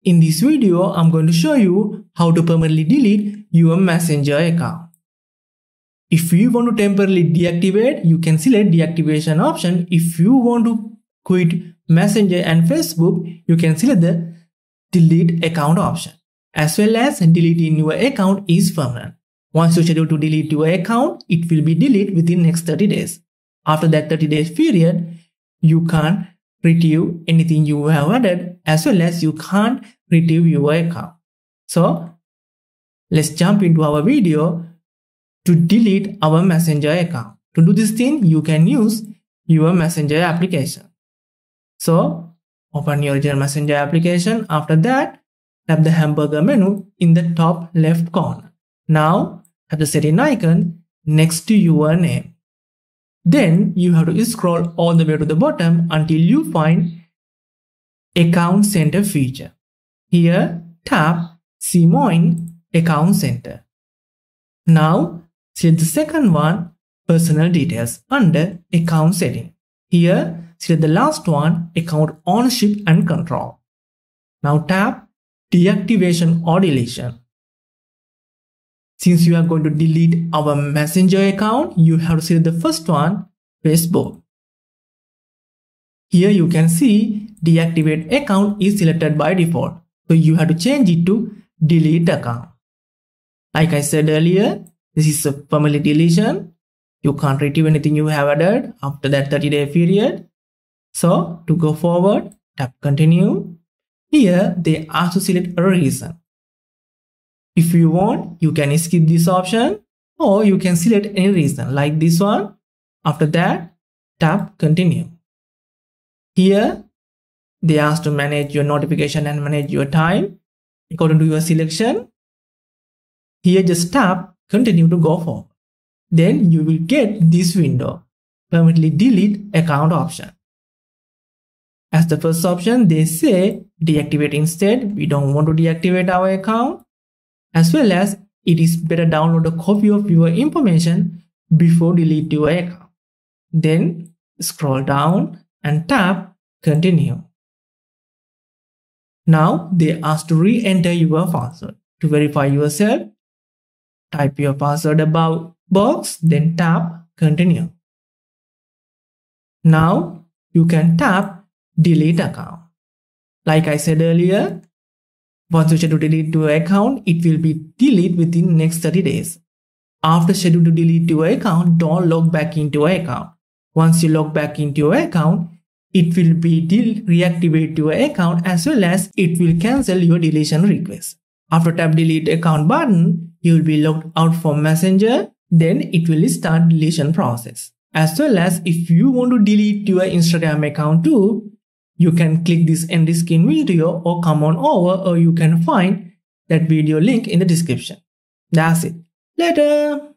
In this video, I'm going to show you how to permanently delete your Messenger account. If you want to temporarily deactivate, you can select deactivation option. If you want to quit Messenger and Facebook, you can select the delete account option. As well as deleting your account is permanent. Once you schedule to delete your account, it will be deleted within next 30 days. After that 30 days period, you can't retrieve anything you have added, as well as you can't retrieve your account. So let's jump into our video to delete our Messenger account. To do this thing, you can use your Messenger application. So open your original Messenger application. After that, tap the hamburger menu in the top left corner. Now tap the setting icon next to your name. Then you have to scroll all the way to the bottom until you find Account Center feature. Here, tap See More in Account Center. Now, select the second one, Personal Details, under Account Setting. Here, select the last one, Account Ownership and Control. Now tap Deactivation or Deletion. Since you are going to delete our Messenger account, you have to select the first one, Facebook. Here you can see deactivate account is selected by default. So you have to change it to delete account. Like I said earlier, this is a permanent deletion. You can't retrieve anything you have added after that 30-day period. So to go forward, tap continue. Here they ask to select a reason. If you want, you can skip this option or you can select any reason like this one. After that, tap continue. Here, they ask to manage your notification and manage your time according to your selection. Here, just tap continue to go forward. Then you will get this window, permanently delete account option. As the first option, they say deactivate instead. We don't want to deactivate our account. As well as it is better download a copy of your information before delete your account. Then scroll down and tap continue. Now they ask to re-enter your password. To verify yourself, type your password above box, then tap continue. Now you can tap delete account. Like I said earlier, once you schedule to delete your account, it will be deleted within next 30 days. After schedule to delete your account, don't log back into your account. Once you log back into your account, it will be reactivate your account as well as it will cancel your deletion request. After tap delete account button, you will be logged out from Messenger. Then it will start deletion process. As well as if you want to delete your Instagram account too, you can click this end screen video or come on over, or you can find that video link in the description. That's it. Later.